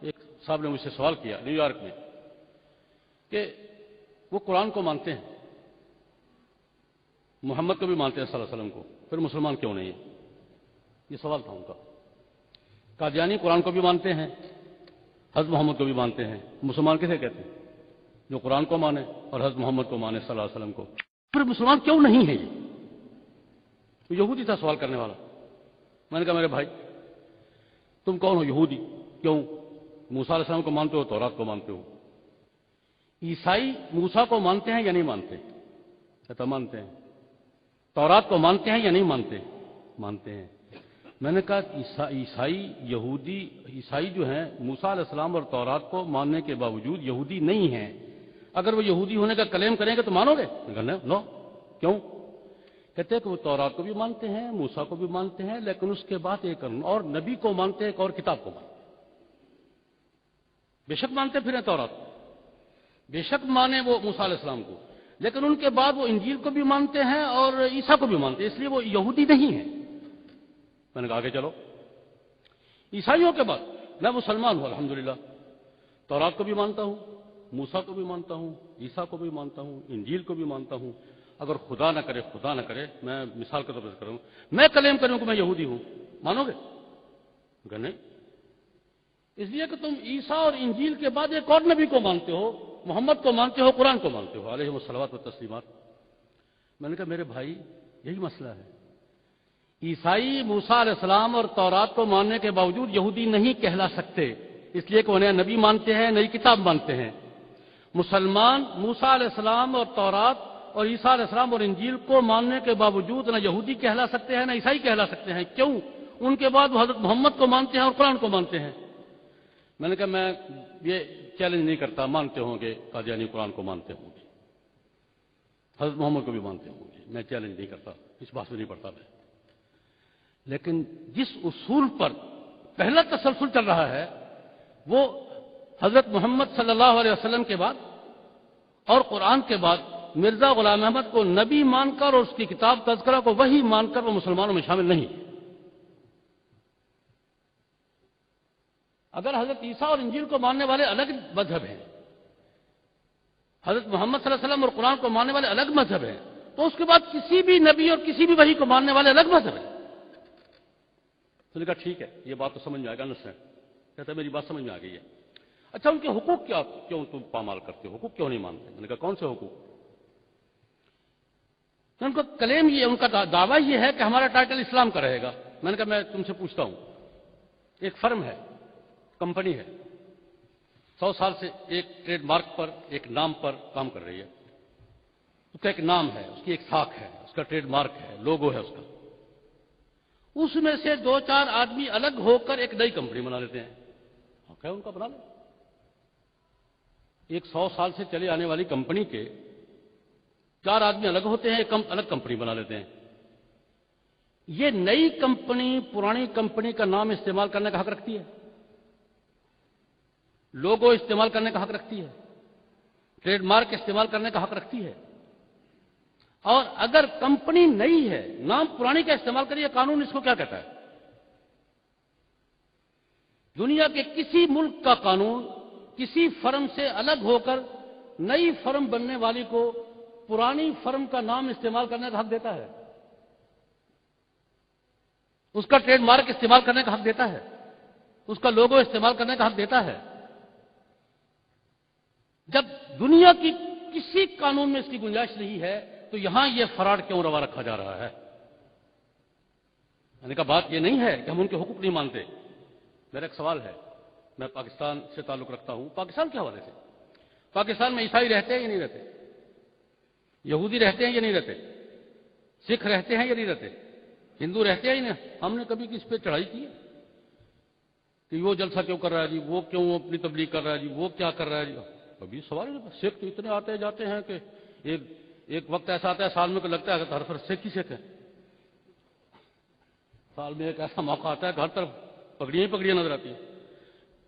ایک صاحب نے مجھ سے سوال کیا نیو یارک میں کہ وہ قرآن کو مانتے ہیں، محمد کو بھی مانتے ہیں صلی اللہ علیہ وسلم کو، پھر مسلمان کیوں نہیں ہے؟ یہ سوال تھا ان کا۔ قادیانی قرآن کو بھی مانتے ہیں، حضرت محمد کو بھی مانتے ہیں، مسلمان کسے کہتے ہیں؟ جو قرآن کو مانے اور حضرت محمد کو مانے صلی اللہ علیہ وسلم کو، پھر مسلمان کیوں نہیں ہے؟ یہ تو یہودی تھا سوال کرنے والا۔ میں نے کہا میرے بھائی تم کون ہو؟ یہودی۔ کیوں؟ موسیٰ علیہ السلام کو مانتے ہو، تورات کو مانتے ہو۔ عیسائی موسیٰ کو مانتے ہیں یا نہیں مانتے؟ کہتا مانتے ہیں۔ تورات کو مانتے ہیں یا نہیں مانتے؟ مانتے ہیں۔ میں نے کہا عیسائی یہودی عیسائی جو ہیں موسیٰ علیہ السلام اور تورات کو ماننے کے باوجود یہودی نہیں ہیں، اگر وہ یہودی ہونے کا کلیم کریں گے تو مانو گے؟ نو۔ کیوں؟ کہتے ہیں کہ وہ تورات کو بھی مانتے ہیں، موسیٰ کو بھی مانتے ہیں، لیکن اس کے بعد ایک اور نبی کو مانتے ہیں، ایک اور کتاب کو مانتے ہیں۔ بے شک مانتے پھر ہیں تورات کو، بے شک مانے وہ موسیٰ علیہ السلام کو، لیکن ان کے بعد وہ انجیل کو بھی مانتے ہیں اور عیسیٰ کو بھی مانتے ہیں، اس لیے وہ یہودی نہیں ہیں۔ میں نے کہا کہ چلو عیسائیوں کے بعد میں مسلمان ہوں الحمدللہ، تورات کو بھی مانتا ہوں، موسیٰ کو بھی مانتا ہوں، عیسیٰ کو بھی مانتا ہوں، انجیل کو بھی مانتا ہوں۔ اگر خدا نہ کرے میں مثال کے طور پر کروں، میں کلیم کروں کہ میں یہودی ہوں، مانو گے؟ کہ نہیں، اس لیے کہ تم عیسیٰ اور انجیل کے بعد ایک اور نبی کو مانتے ہو، محمد کو مانتے ہو، قرآن کو مانتے ہو علیہ الصلوات والتسلیمات۔ میں نے کہا میرے بھائی یہی مسئلہ ہے، عیسائی موسیٰ علیہ السلام اور تورات کو ماننے کے باوجود یہودی نہیں کہلا سکتے، اس لیے کہ انہیں نبی مانتے ہیں، نئی کتاب مانتے ہیں۔ مسلمان موسیٰ علیہ السلام اور تورات اور عیسیٰ علیہ السلام اور انجیل کو ماننے کے باوجود نہ یہودی کہلا سکتے ہیں نہ عیسائی کہلا سکتے ہیں۔ کیوں؟ ان کے بعد وہ حضرت محمد کو مانتے ہیں اور قرآن کو مانتے ہیں۔ میں نے کہا میں یہ چیلنج نہیں کرتا، مانتے ہوں گے قادیانی قرآن کو مانتے ہوں گے، حضرت محمد کو بھی مانتے ہوں گے، میں چیلنج نہیں کرتا، اس بات میں نہیں پڑتا میں۔ لیکن جس اصول پر پہلا تسلسل چل رہا ہے وہ حضرت محمد صلی اللہ علیہ وسلم کے بعد اور قرآن کے بعد مرزا غلام احمد کو نبی مان کر اور اس کی کتاب تذکرہ کو وحی مان کر وہ مسلمانوں میں شامل نہیں ہے۔ اگر حضرت عیسیٰ اور انجیل کو ماننے والے الگ مذہب ہیں، حضرت محمد صلی اللہ علیہ وسلم اور قرآن کو ماننے والے الگ مذہب ہیں، تو اس کے بعد کسی بھی نبی اور کسی بھی وحی کو ماننے والے الگ مذہب ہیں۔ تو نے کہا ٹھیک ہے یہ بات تو سمجھ میں آئے گا نا سر، کہتا ہے میری بات سمجھ میں آ گئی ہے۔ اچھا ان کے حقوق کیوں تم پامال کرتے ہو، حقوق کیوں نہیں مانتے؟ میں نے کہا کون سے حقوق؟ ان کا کلیم یہ، ان کا دعویٰ یہ ہے کہ ہمارا ٹائٹل اسلام کا رہے گا۔ میں نے کہا میں تم سے پوچھتا ہوں، ایک فرم ہے، کمپنی ہے، 100 سال سے ایک ٹریڈ مارک پر، ایک نام پر کام کر رہی ہے، اس کا ایک نام ہے، اس کی ایک ساکھ ہے، اس کا ٹریڈ مارک ہے، لوگو ہے اس کا۔ اس میں سے 2-4 آدمی الگ ہو کر ایک نئی کمپنی بنا لیتے ہیں، ہے ان کا بنا لیں۔ ایک 100 سال سے چلے آنے والی کمپنی کے 4 آدمی الگ ہوتے ہیں، ایک الگ کمپنی بنا لیتے ہیں۔ یہ نئی کمپنی پرانی کمپنی کا نام استعمال کرنے کا حق رکھتی ہے، لوگو استعمال کرنے کا حق رکھتی ہے، ٹریڈ مارک استعمال کرنے کا حق رکھتی ہے۔ اور اگر کمپنی نئی ہے، نام پرانی کا استعمال کریے، قانون اس کو کیا کہتا ہے؟ دنیا کے کسی ملک کا قانون کسی فرم سے الگ ہو کر نئی فرم بننے والی کو پرانی فرم کا نام استعمال کرنے کا حق دیتا ہے، اس کا ٹریڈ مارک استعمال کرنے کا حق دیتا ہے، اس کا لوگو استعمال کرنے کا حق دیتا ہے۔ جب دنیا کی کسی قانون میں اس کی گنجائش نہیں ہے تو یہاں یہ فراڈ کیوں روا رکھا جا رہا ہے؟ میں نے کہا بات یہ نہیں ہے کہ ہم ان کے حقوق نہیں مانتے۔ میرا ایک سوال ہے، میں پاکستان سے تعلق رکھتا ہوں، پاکستان کے حوالے سے، پاکستان میں عیسائی رہتے ہیں یا نہیں رہتے؟ یہودی رہتے ہیں یا نہیں رہتے؟ سکھ رہتے ہیں یا نہیں رہتے؟ ہندو رہتے ہیں یا نہیں؟ ہم نے کبھی کس پہ چڑھائی کی ہے کہ وہ جلسہ کیوں کر رہا ہے جی، وہ کیوں اپنی تبلیغ کر رہا ہے جی، وہ کیا کر رہا ہے جی؟ کبھی سوال نہیں۔ سکھ تو اتنے آتے جاتے ہیں کہ ایک وقت ایسا آتا ہے سال میں کہ لگتا ہے کہ ہر طرف سکھ ہی سکھ ہے، سال میں ایک ایسا موقع آتا ہے کہ ہر طرف پگڑیاں ہی پگڑیاں نظر آتی ہیں۔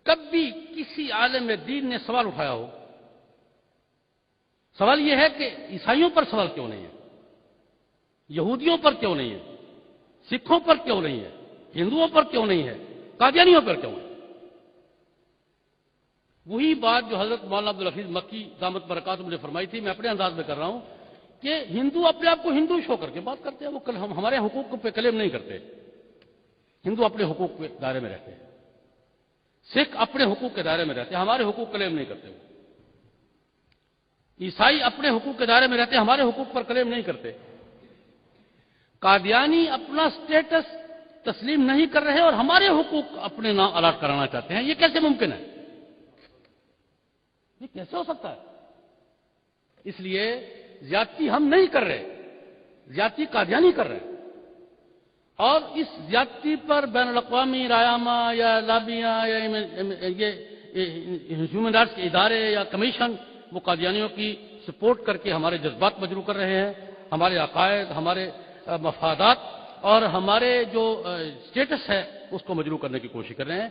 کبھی کسی عالم دین نے سوال اٹھایا ہو؟ سوال یہ ہے کہ عیسائیوں پر سوال کیوں نہیں ہے، یہودیوں پر کیوں نہیں ہے، سکھوں پر کیوں نہیں ہے، ہندوؤں پر کیوں نہیں ہے، قادیانیوں پر کیوں ہے؟ وہی بات جو حضرت مولانا عبدالحفیظ مکی دامت برکاتہ نے فرمائی تھی، میں اپنے انداز میں کر رہا ہوں کہ ہندو اپنے آپ کو ہندو شو کر کے بات کرتے ہیں، وہ ہمارے حقوق پہ کلیم نہیں کرتے. ہندو اپنے حقوق کے دائرے میں رہتے ہیں، سکھ اپنے حقوق کے دائرے میں رہتے ہیں، ہمارے حقوق کلیم نہیں کرتے. عیسائی اپنے حقوق کے دائرے میں رہتے ہیں، ہمارے حقوق پر کلیم نہیں کرتے. قادیانی اپنا سٹیٹس تسلیم نہیں کر رہے اور ہمارے حقوق اپنے نام الاٹ کرانا چاہتے ہیں. یہ کیسے ممکن ہے؟ یہ کیسے ہو سکتا ہے؟ اس لیے زیادتی ہم نہیں کر رہے، زیادتی قادیانی کر رہے ہیں. اور اس زیادتی پر بین الاقوامی رایامہ یا لابیاں یا یہ ہیومن رائٹس کے ادارے یا کمیشن وہ قادیانیوں کی سپورٹ کر کے ہمارے جذبات مجروح کر رہے ہیں، ہمارے عقائد، ہمارے مفادات اور ہمارے جو اسٹیٹس ہے اس کو مجروح کرنے کی کوشش کر رہے ہیں.